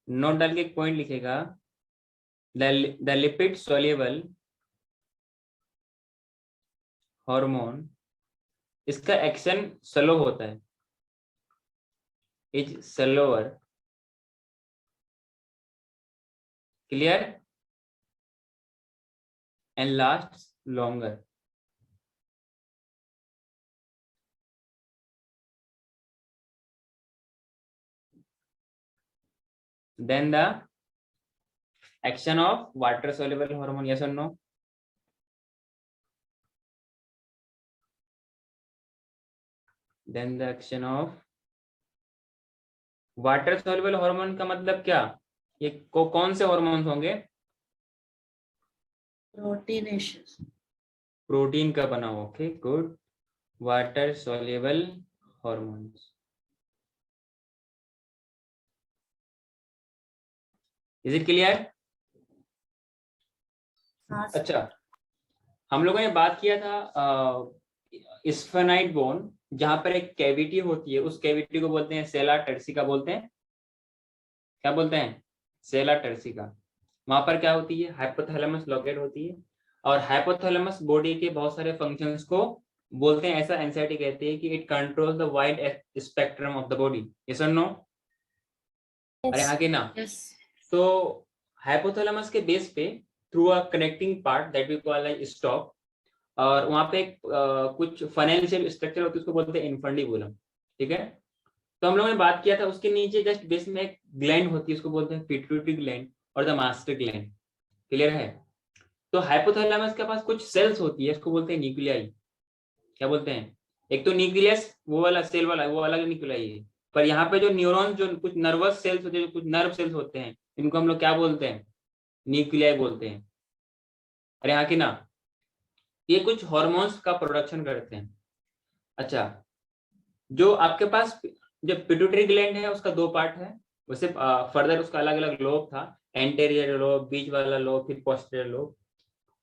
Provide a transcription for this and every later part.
Note डाल के एक पॉइंट लिखेगा, द लिपिड सोल्यूबल हार्मोन, इसका एक्शन स्लो होता है, is slower, clear, and last longer. Then the action of water soluble hormone, yes और no? Then the action of water soluble hormone का मतलब क्या? ये कौन से हार्मोन्स होंगे? प्रोटीनेशियस, प्रोटीन का बना हुआ, okay good, water soluble hormones. Is it clear? अच्छा, हम लोगों ने बात किया था स्फेनाइट बोन, जहां पर एक कैविटी होती है, उस कैविटी को बोलते हैं सेला टर्सिका बोलते हैं। क्या बोलते हैं? सेला टर्सिका। वहां पर क्या होती है? हाइपोथैलेमस लोकेट होती है, और हाइपोथैलेमस बॉडी के बहुत सारे फंक्शंस को बोलते हैं, ऐसा एनसीईआरटी कहती है कि it controls the wide spectrum of the body, yes और नो? अरे आगे ना। तो हाइपोथैलेमस के बेस पे through a connecting part that we call like stalk, और वहां पे कुछ फाइनेंशियल स्ट्रक्चर होती है, उसको बोलते हैं इन्फंडिबुलम, ठीक है? तो हम लोगों ने बात किया था, उसके नीचे जस्ट बेस में एक ग्लैंड होती है, उसको बोलते हैं पिट्यूटरी ग्लैंड और द मास्टर ग्लैंड, क्लियर है? तो हाइपोथैलेमस के पास कुछ सेल्स होती है, उसको बोलते हैं न्यूक्लियाई। क्या बोलते हैं? एक तो न्यूक्लियस वो वाला सेल वाला, वो अलग न्यूक्लियाई है, पर यहाँ पे जो न्यूरॉन, जो कुछ नर्वस सेल्स होते हैं, कुछ नर्व सेल्स होते हैं, इनको हम लोग क्या बोलते हैं? न्यूक्लियाई बोलते हैं। अरे हाँ कि ना? ये कुछ हॉर्मोन्स का प्रोडक्शन करते हैं। अच्छा, जो आपके पास जो पिट्यूटरी ग्लैंड है उसका दो पार्ट है, वैसे फर्दर उसका अलग अलग लोब था, एंटेरियर लोब, बीच वाला लोब, फिर पोस्टीरियर लोब।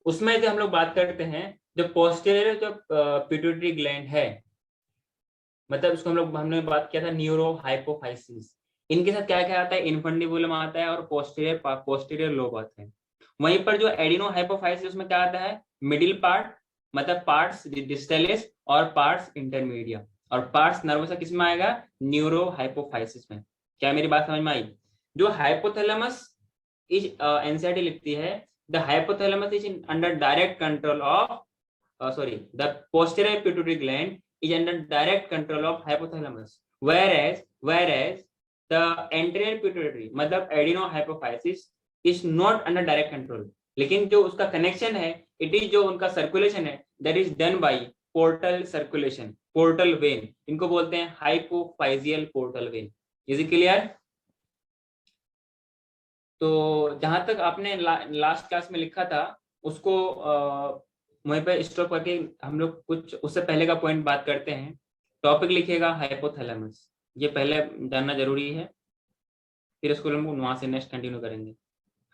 उसमें जो हम लोग बात करते हैं, जो पोस्टीरियर जो पिट्यूटरी ग्लैंड है, मतलब उसको हमने बात किया था न्यूरो हाइपोफाइसिस, इनके साथ क्या क्या आता है? इन्फंडिबुलम आता है और पोस्टीरियर लोब आता है। वहीं पर जो एडिनो हाइपोफाइसिस, उसमें क्या आता है? मिडिल पार्ट, मतलब पार्ट्स डिस्टलिस और पार्ट्स इंटरमीडिया, और पार्ट्स नर्वस किसमें आएगा? न्यूरो हाइपोफाइसिस में। क्या मेरी बात समझ में आई? जो हाइपोथैलेमस इज एनसीईआरटी लिखती है, the hypothalamus is under direct control of the posterior pituitary gland is under direct control of hypothalamus, whereas the anterior pituitary मतलब adenohypophysis is not under direct control, लेकिन जो उसका कनेक्शन है, it is जो उनका circulation है, that is done by portal circulation, portal vein, इनको बोलते हैं hypophyseal portal vein. Is it clear? तो जहां तक आपने लास्ट क्लास में लिखा था, उसको वहीं पे स्टॉप करके हम लोग कुछ उससे पहले का पॉइंट बात करते हैं। टॉपिक लिखिएगा हाइपोथैलेमस, ये पहले जानना जरूरी है, फिर इसको हम वहां से नेक्स्ट कंटिन्यू करेंगे।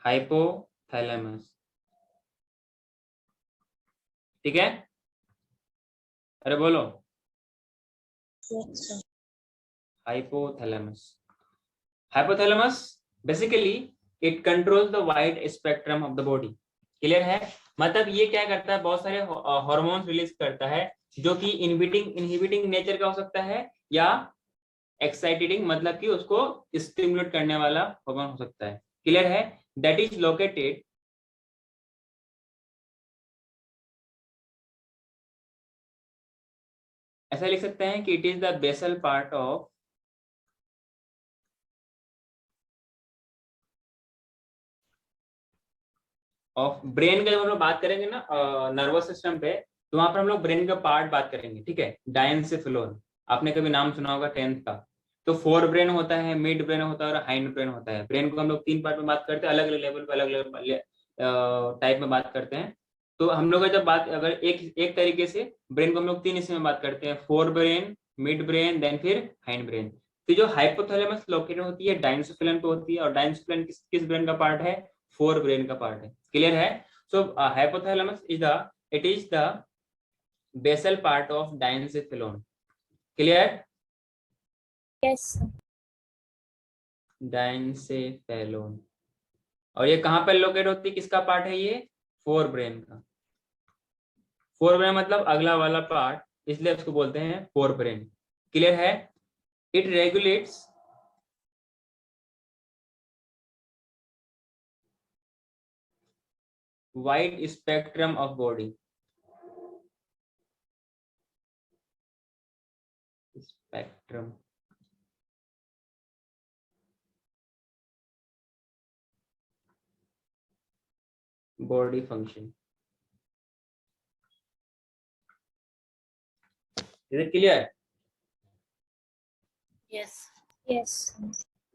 हाइपोथैलेमस, ठीक है? अरे बोलो। Hypothalamus, hypothalamus basically it controls the wide spectrum of the body, clear है? मतलब ये क्या करता है? बहुत सारे हार्मोन्स रिलीज करता है, जो कि इनहिबिटिंग नेचर का हो सकता है, या एक्साइटिंग, मतलब कि उसको स्टिमुलेट करने वाला हार्मोन हो सकता है, क्लियर है? दैट इज लोकेटेड ऐसा लिख सकते हैं कि it is the basal part of brain का। जब हम लोग बात करेंगे ना नर्वस सिस्टम पे, तो वहां पर हम लोग ब्रेन का पार्ट बात करेंगे, ठीक है? डायंसिफिलोन, आपने कभी नाम सुना होगा 10th का। तो फोर ब्रेन होता है, मिड ब्रेन होता है और हाइंड ब्रेन होता है। ब्रेन को हम लोग तीन पार्ट में बात करते हैं, अलग अलग लेवल पे, अलग अलग टाइप में बात करते हैं। तो हम लोग का जब बात, अगर एक एक तरीके से ब्रेन को हम लोग तीन हिस्से में बात करते हैं, fore brain, mid brain, then फिर हाइंड ब्रेन। तो जो हाइपोथैलेमस लोकेटेड होती है डायंसिफिलन पे होती है, और डायंसिफिलन किस ब्रेन का पार्ट है? फोर ब्रेन का पार्ट है, क्लियर है? So hypothalamus is the basal part of diencephalon, clear? Yes. Diencephalon. और ये कहाँ पर लोकेट होती है, किसका पार्ट है ये, फोर ब्रेन का। फोर ब्रेन मतलब अगला वाला पार्ट, इसलिए उसको बोलते हैं फोर ब्रेन। क्लियर है? It regulates wide spectrum of body, spectrum body function. Is it clear? Yes. Yes.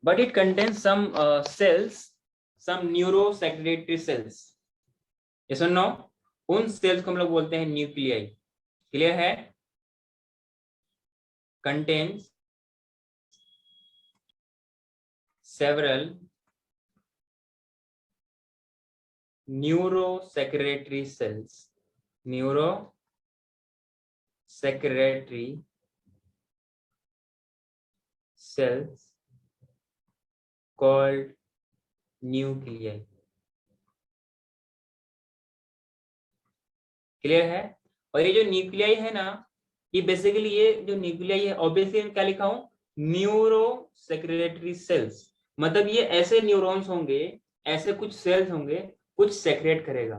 But it contains some cells, some neurosecretory cells. Yes or no? उन sales को हम लोग बोलते हैं न्यूक्लियाई। क्लियर है? Contains several neurosecretory cells, neurosecretory cells called nuclei. Clear है? और ये जो न्यूक्लियाई है ना, ये बेसिकली ये जो न्यूक्लियाई है, ऑब्वियसली क्या लिखा हूं, न्यूरोसेक्रेटरी सेल्स, मतलब ये ऐसे न्यूरॉन्स होंगे, ऐसे कुछ सेल्स होंगे, कुछ सेक्रेट करेगा।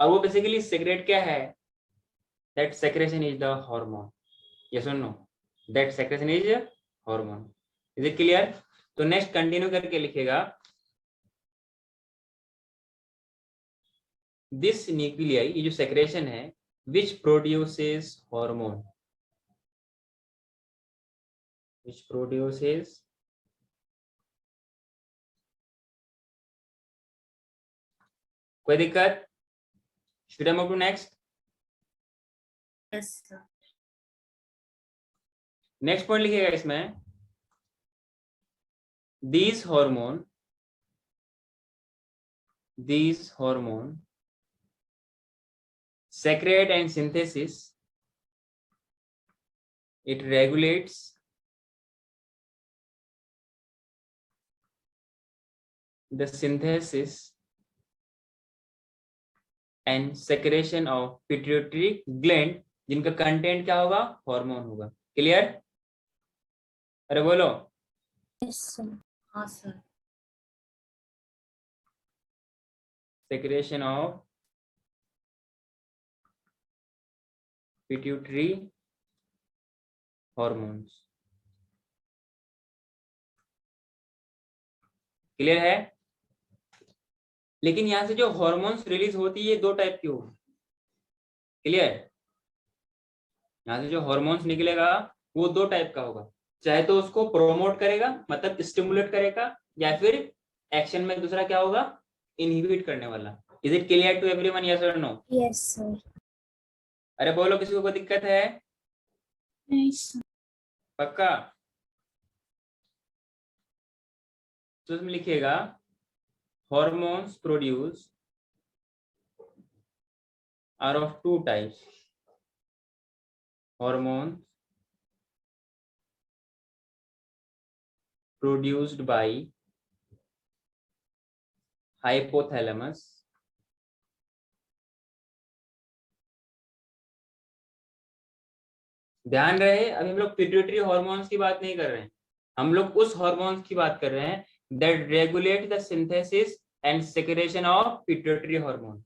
और वो बेसिकली सेक्रेट क्या है, that secretion is the hormone. Yes और no? That secretion is hormone. Is it clear? तो नेक्स्ट कंटिन्यू करके लिखेगा, दिस न्यूक्लियाई, ये जो सेक्रेशन है, which produces hormone, which produces कोई दिक्कत? should I move to next? Yes, sir. Next point लिखिएगा इसमें, these hormone secrete and synthesis, it regulates the synthesis and secretion of pituitary gland, जिनका content क्या होगा, हार्मोन होगा। Clear? अरे बोलो। Yes, sir. हाँ sir. secretion of pituitary hormones। Clear है? लेकिन यहां से जो हॉर्मोन्स रिलीज होती है दो टाइप की होगी। क्लियर? यहां से जो हॉर्मोन्स निकलेगा वो दो टाइप का होगा, चाहे तो उसको प्रोमोट करेगा मतलब स्टिमुलेट करेगा, या फिर एक्शन में दूसरा क्या होगा, इनहिबिट करने वाला। Is it clear to everyone? Yes और नो? Yes, sir. अरे बोलो, किसी को कोई दिक्कत है? Yes. पक्का? तो इसमें लिखिएगा, hormones produced are of two types, hormones produced by hypothalamus ध्यान रहे, अभी हम लोग पिट्यूटरी हार्मोन्स की बात नहीं कर रहे हैं, हम लोग उस हार्मोन्स की बात कर रहे हैं that regulate the synthesis and secretion of pituitary hormone,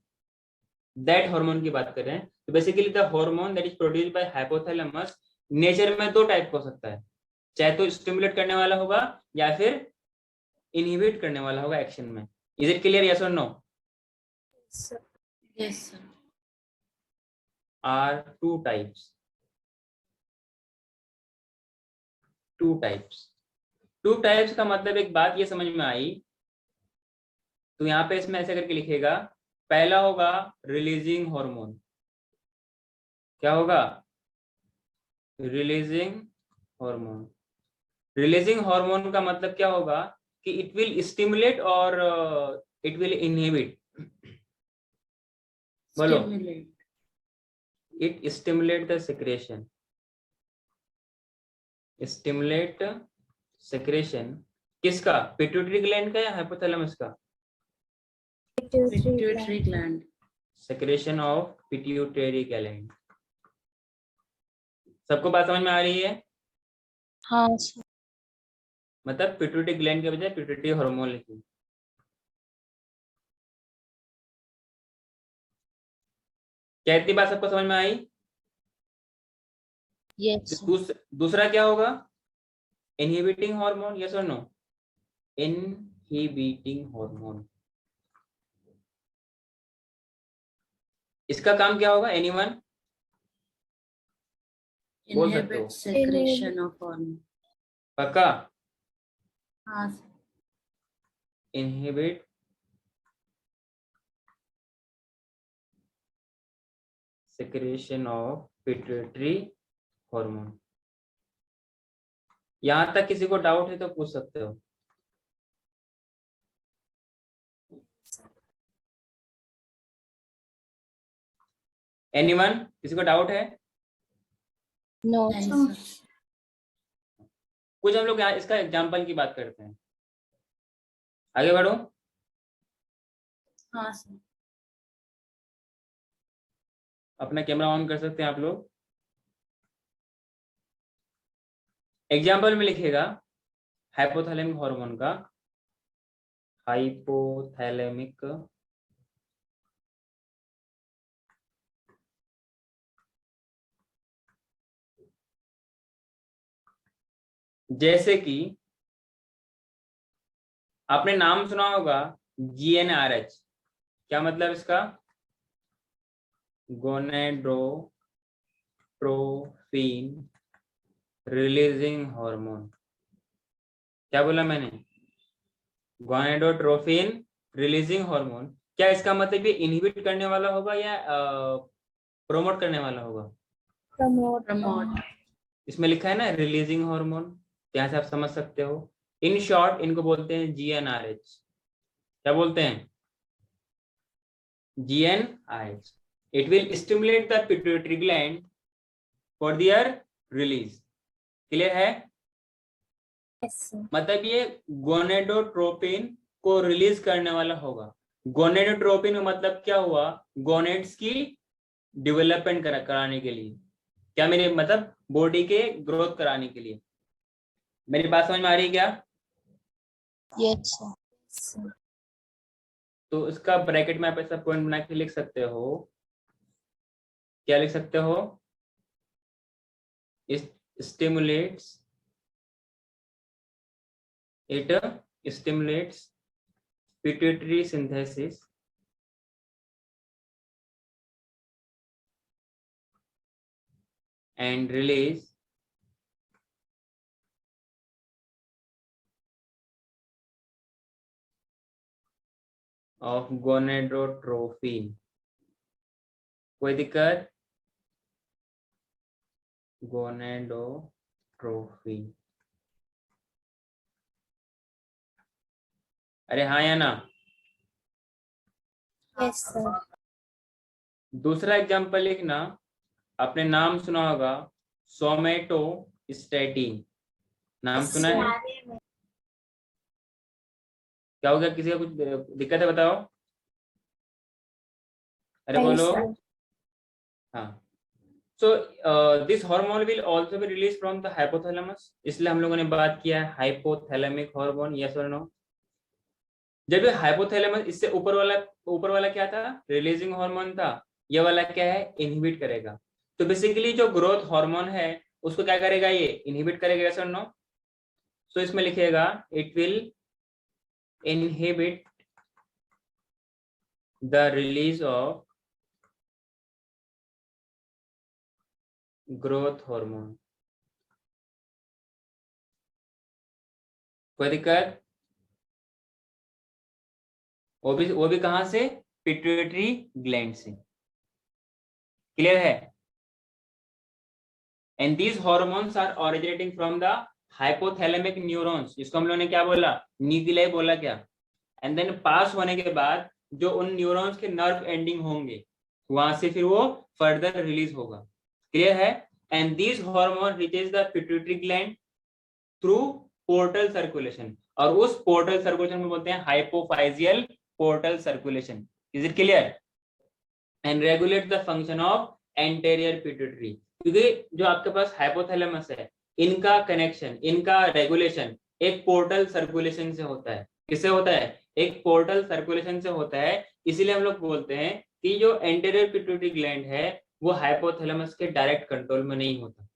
that hormone की बात कर रहे हैं। तो basically the hormone that is produced by hypothalamus nature में दो टाइप हो सकता है, चाहे तो स्टिमुलेट करने वाला होगा या फिर इनहिबिट करने वाला होगा एक्शन में। Is it clear? यस और no? Sir. Yes, sir. Are two types, two types का मतलब एक बात ये समझ में आई, तो यहाँ पे इसमें ऐसे करके लिखेगा, पहला होगा रिलीजिंग हार्मोन। क्या होगा? Releasing hormone. रिलीजिंग हार्मोन का मतलब क्या होगा कि इट विल स्टिमुलेट और इट विल इनहिबिट। बोलो। Stimulate. It stimulate the secretion, stimulate secretion किसका? पिट्यूटरी ग्लैंड का या हाइपोथैलेमस का? Pituitary gland. Secretion of pituitary gland. सबको बात समझ में आ रही है? हाँ सर। मतलब पिट्यूटरी ग्लैंड के बजाय पिट्यूटरी हार्मोन लिखिए। क्या इतनी बात सबको समझ में आई? Yes sir. दूसरा क्या होगा? इनहिबिटिंग हार्मोन, यस और नो? इनहिबिटिंग हार्मोन, इसका काम क्या होगा? एनीवन बोल सकते हो? Inhibit secretion of hormone. पक्का? हाँ sir. Inhibit secretion of pituitary hormone. यहां तक किसी को डाउट है तो पूछ सकते हो। एनीवन, किसी को डाउट है? नो नहीं सर। सर। कुछ हम लोग यहाँ इसका एग्जाम्पल की बात करते हैं। आगे बढ़ो। हाँ सर। अपना कैमरा ऑन कर सकते हैं आप लोग। एग्जाम्पल में लिखेगा हाइपोथैलेमिक हार्मोन का, हाइपोथैलेमिक जैसे कि आपने नाम सुना होगा GnRH। क्या मतलब इसका? Gonadotrophin releasing hormone. क्या बोला मैंने? Gonadotrophin releasing hormone. क्या इसका मतलब ये इनहिबिट करने वाला होगा या प्रोमोट करने वाला होगा? प्रमोट। इसमें लिखा है ना रिलीजिंग हार्मोन, यहाँ से आप समझ सकते हो। इन शॉर्ट इनको बोलते हैं GnRH। क्या बोलते हैं? GnRH। It will stimulate the pituitary gland for their release। Clear है? Yes sir. मतलब ये गोनेडोट्रोपिन को रिलीज करने वाला होगा। गोनेडोट्रोपिन का मतलब क्या हुआ? गोनेड्स की डेवलपमेंट कराने के लिए। क्या मेरे मतलब बॉडी के ग्रोथ कराने के लिए। मेरी बात समझ में आ रही है क्या? Yes sir. तो इसका ब्रैकेट में आप ऐसा पॉइंट बना के लिख सकते हो। क्या लिख सकते हो? Stimulates, it stimulates pituitary synthesis and release of gonadotropin। कोई दिक्कत? गोनेडोट्रोफिन। अरे हाँ या ना? Yes sir. दूसरा एग्जांपल लिखना, आपने नाम सुना होगा सोमेटोस्टेटिन। नाम सुना है? क्या हो गया? किसी का कुछ दिक्कत है बताओ? अरे बोलो। हाँ। So this hormone will also be released from the hypothalamus। इसलिए हम लोगों ने बात किया है हाइपोथैलेमिक हार्मोन, यस और नो? जब ये हाइपोथैलेमस, इससे ऊपर वाला क्या था? रिलीजिंग हार्मोन था। ये वाला क्या है? इनहिबिट करेगा। तो बेसिकली जो ग्रोथ हार्मोन है उसको क्या करेगा? ये इनहिबिट करेगा, यस और नो? सो इसमें लिखेगा it will inhibit the release of growth hormone. कोई दिक्कत? वो भी कहां से? पिट्यूटरी ग्लैंड से। क्लियर है? And these hormones are originating from the hypothalamic neurons, जिसको हम लोगों ने क्या बोला? न्यूक्लियाई बोला क्या? एंड देन पास होने के बाद जो उन न्यूरॉन्स के नर्व एंडिंग होंगे वहां से फिर वो फर्दर रिलीज होगा। क्लियर है? And this hormone reaches the pituitary gland through portal circulation, और उस पोर्टल सर्कुलेशन को बोलते हैं hypophyseal portal circulation. Is it clear? And regulate the function of anterior pituitary, क्योंकि जो आपके पास हाइपोथैलेमस है, इनका कनेक्शन, इनका रेगुलेशन एक पोर्टल सर्कुलेशन से होता है। किससे होता है? एक पोर्टल सर्कुलेशन से होता है। इसीलिए हम लोग बोलते हैं कि जो एंटेरियर पिट्यूटरी ग्लैंड है वो हाइपोथैलेमस के डायरेक्ट कंट्रोल में नहीं होता।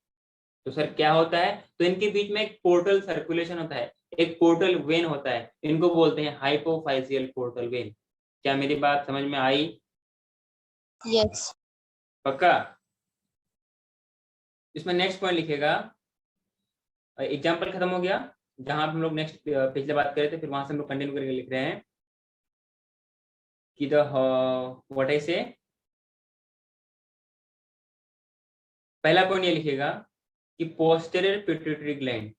तो सर क्या होता है? तो इनके बीच में एक पोर्टल सर्कुलेशन होता है, एक पोर्टल वेन होता है, इनको बोलते हैं हाइपोफाइजियल पोर्टल वेन। क्या मेरी बात समझ में आई? Yes. पक्का? इसमें नेक्स्ट पॉइंट लिखेगा, एग्जाम्पल खत्म हो गया, जहां हम लोग नेक्स्ट पिछले बात कर रहे थे, फिर वहां से हम लोग कंटिन्यू करके लिख रहे हैं कि द व्हाट आई से। पहला पॉइंट ये लिखेगा कि posterior pituitary gland,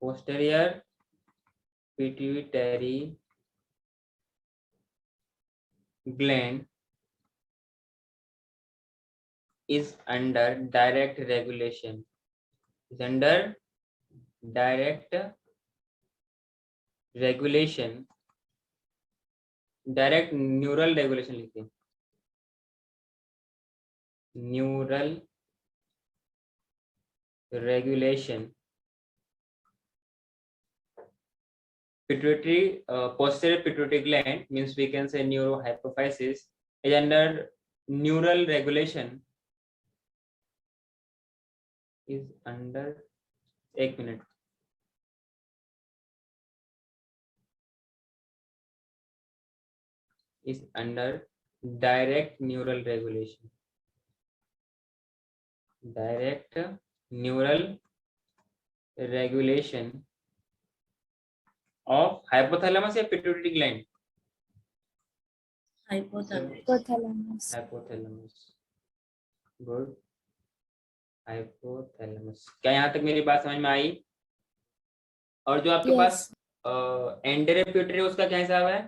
posterior pituitary gland is under direct regulation, is under direct regulation, direct neural regulation लिखते हैं, neural regulation, pituitary posterior pituitary gland means we can say neurohypophysis is under neural regulation, is under, एक minute, is under direct neural regulation, direct neural regulation of hypothalamus या pituitary gland? Hypothalamus. Hypothalamus. hypothalamus, good, hypothalamus। क्या यहाँ तक मेरी बात समझ में आई? और जो आपके Yes. पास एंटेरियर पिट्यूटरी, उसका क्या हिसाब है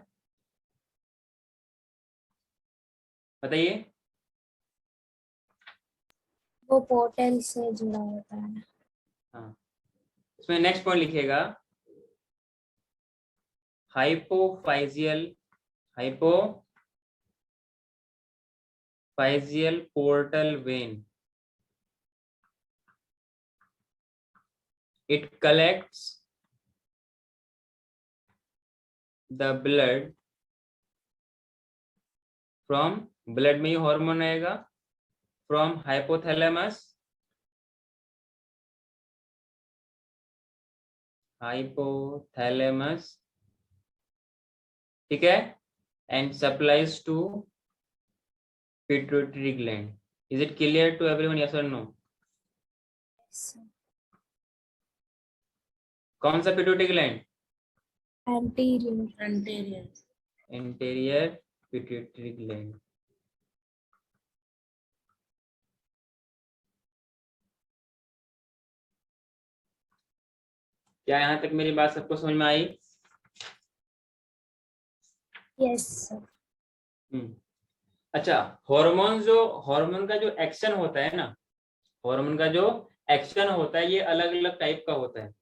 बताइए? वो पोर्टल से जुड़ा होता है। हाँ, इसमें नेक्स्ट पॉइंट लिखिएगा hypophyseal, hypophyseal portal vein, it collects the blood from, blood में ही हार्मोन आएगा, from hypothalamus, hypothalamus, ठीक है, and supplies to pituitary gland। is it clear to everyone, yes or no? Yes. कौन सा pituitary gland? Anterior. Anterior. Anterior pituitary gland. क्या यहाँ तक मेरी बात सबको समझ में आई? Yes, sir. अच्छा, हार्मोन का जो एक्शन होता है ना, हार्मोन का जो एक्शन होता है ये अलग अलग टाइप का होता है।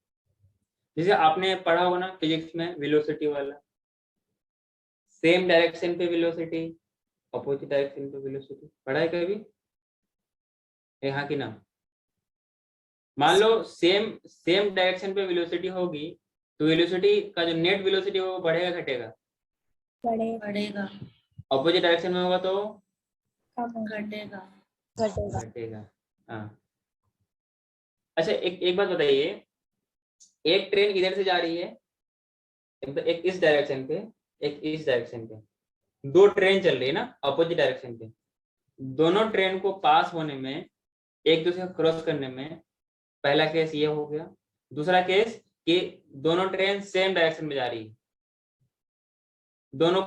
जैसे आपने पढ़ा होगा ना फिजिक्स में, वेलोसिटी वाला, सेम डायरेक्शन पे वेलोसिटी, अपोजिट डायरेक्शन पे वेलोसिटी, पढ़ा है कभी? हाँ कि ना? मान लो सेम डायरेक्शन पे वेलोसिटी होगी तो वेलोसिटी का जो नेट वेलोसिटी वो बढ़ेगा घटेगा? बढ़ेगा। अपोजिट डायरेक्शन में होगा तो घटेगा। घटेगा। हाँ, अच्छा एक बात बताइए, एक ट्रेन इधर से जा रही है, एक इस डायरेक्शन पे, एक इस डायरेक्शन पे, दो ट्रेन चल रही है ना अपोजिट डायरेक्शन पे, दोनों ट्रेन को पास होने में, एक दूसरे को क्रॉस करने में, पहला केस ये हो गया। दूसरा केस कि दोनों ट्रेन सेम डायरेक्शन में जा रही है, दोनों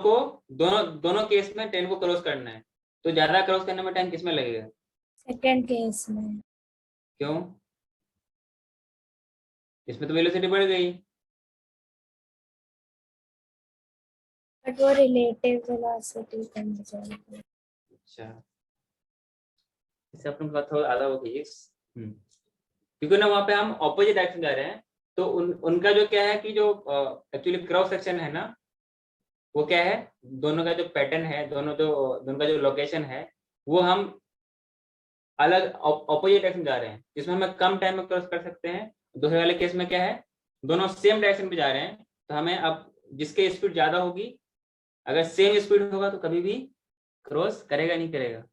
केस में ट्रेन को क्रॉस करना है, तो ज्यादा क्रॉस करने में टाइम किसमें लगेगा? सेकंड केस में। क्यों? इसमें तो वेलोसिटी बढ़ गई। बट वो रिलेटिव वेलोसिटी कम हो जाएगी। अच्छा, इससे अपने बात थोड़ा आधा हो गई। क्योंकि ना वहां पे हम ऑपोजिट डायरेक्शन जा रहे हैं, तो उनका जो क्या है कि जो एक्चुअली क्रॉस सेक्शन है ना, वो क्या है, दोनों का जो पैटर्न है, दोनों का जो लोकेशन है, वो हम अलग ऑपोजिट डायरेक्शन जा रहे हैं, जिसमें हमें कम टाइम में क्रॉस कर सकते हैं। दूसरे वाले केस में क्या है, दोनों सेम डायरेक्शन पे जा रहे हैं, तो हमें अब जिसके स्पीड ज्यादा होगी, अगर सेम स्पीड होगा तो कभी भी क्रॉस करेगा नहीं करेगा?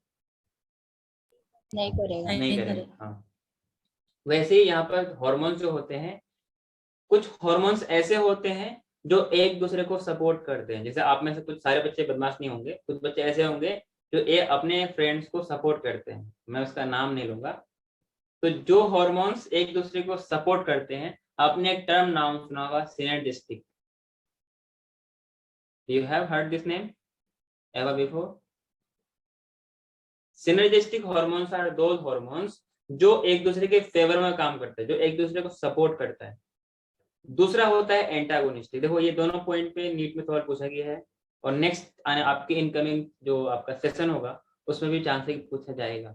नहीं करेगा। नहीं करेगा। हाँ, वैसे ही यहाँ पर हॉर्मोन्स जो होते हैं, कुछ हॉर्मोन्स ऐसे होते हैं जो एक दूसरे को सपोर्ट करते हैं। जैसे आप में से कुछ सारे बच्चे बदमाश नहीं होंगे, कुछ बच्चे ऐसे होंगे जो अपने फ्रेंड्स को सपोर्ट करते हैं, मैं उसका नाम नहीं लूंगा। तो जो हॉर्मोन्स एक दूसरे को सपोर्ट करते हैं, आपने एक टर्म नाम सुना होगा, synergistic. You have heard this name ever before? Synergistic hormones are those hormones जो एक दूसरे के फेवर में काम करते हैं, जो एक दूसरे को सपोर्ट करता है। दूसरा होता है एंटागोनिस्टिक। देखो ये दोनों पॉइंट पे नीट में सवाल पूछा गया है, और नेक्स्ट आपके इनकमिंग जो आपका सेशन होगा उसमें भी चांस है कि पूछा जाएगा।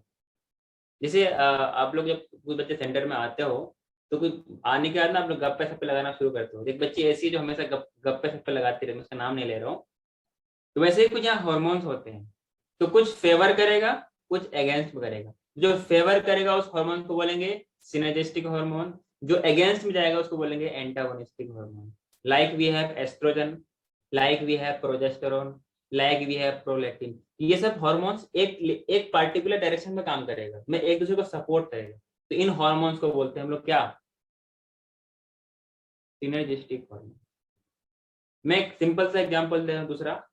जैसे आप लोग जब कुछ बच्चे सेंटर में आते हो, तो कुछ आने के बाद ना आप लोग गप्पे सप्पे लगाना शुरू करते हो। एक बच्ची ऐसी है जो हमेशा गप्पे सप्पे लगाती रहे, मैं उसका नाम नहीं ले रहा हूँ। तो वैसे ही कुछ यहाँ हॉर्मोन्स होते हैं, तो कुछ फेवर करेगा, कुछ अगेंस्ट में करेगा। जो फेवर करेगा उस हार्मोन को बोलेंगे सिनर्जिस्टिक हार्मोन, जो अगेंस्ट में जाएगा उसको बोलेंगे antagonistic hormone. Like we have estrogen, like we have progesterone, like we have prolactin. ये सब हार्मोन्स एक पार्टिकुलर डायरेक्शन में काम करेगा, में एक दूसरे को सपोर्ट करेगा। तो इन हार्मोन्स को बोलते हैं हम लोग क्या? Synergistic hormone. मैं एक सिंपल सा एग्जांपल दे रहा हूं। दूसरा,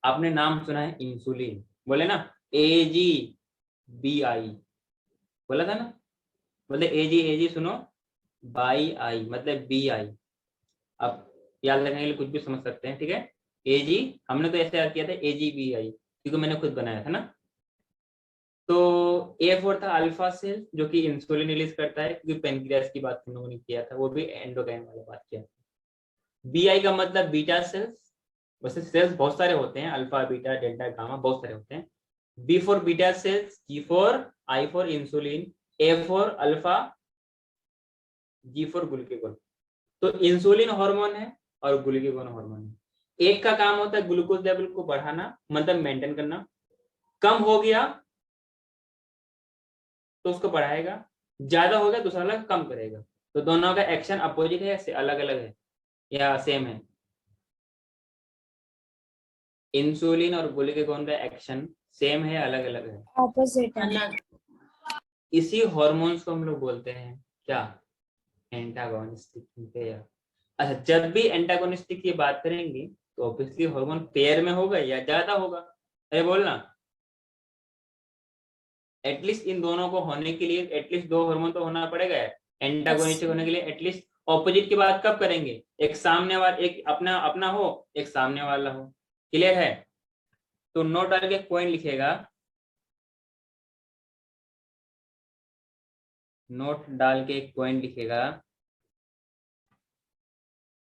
आपने नाम सुना है इंसुलिन, बोले ना, AGBI बोला था ना, बोले एजी सुनो, बाई आई मतलब BI। आप याद रखने के लिए कुछ भी समझ सकते हैं, ठीक है। AG हमने तो ऐसे याद किया था AGBI, क्योंकि मैंने खुद बनाया था ना। तो A4 था अल्फा सेल, जो कि इंसुलिन रिलीज करता है, क्योंकि पेनक्रियास की बात हम लोगों ने किया था, वो भी एंडोक्राइन वाला बात किया था। BI का मतलब बीटा सेल्स। वैसे सेल्स बहुत सारे होते हैं, अल्फा बीटा डेल्टा गामा बहुत सारे होते हैं। B for beta cells, G for I for insulin, A for alpha, G for glucagon. तो इंसुलिन हार्मोन है और ग्लूकेगोन हार्मोन है। एक का काम होता है ग्लूकोज लेवल को बढ़ाना, मतलब मेंटेन करना। कम हो गया तो उसको बढ़ाएगा, ज्यादा हो गया दूसरा वाला कम करेगा। तो दोनों का एक्शन अपोजिट है या अलग अलग है या सेम है? इंसुलिन और ग्लूकेगोन का एक्शन सेम है, अलग अलग है? ऑपोजिट है। अलग। इसी हॉर्मोन्स को हम लोग बोलते हैं क्या? Antagonistic pair. अच्छा, जब भी एंटागोनिस्टिक की बात करेंगे तो ऑब्वियसली हार्मोन पेयर में होगा या ज्यादा होगा? अरे बोलना, एटलीस्ट इन दोनों को होने के लिए एटलीस्ट दो हार्मोन तो होना पड़ेगा। एंटागोनिस्टिक होने के लिए एटलीस्ट ऑपोजिट की बात कब करेंगे? एक सामने वाला, एक अपना अपना हो, एक सामने वाला हो। क्लियर है? तो नोट डाल के पॉइंट लिखेगा, नोट डाल के एक पॉइंट लिखेगा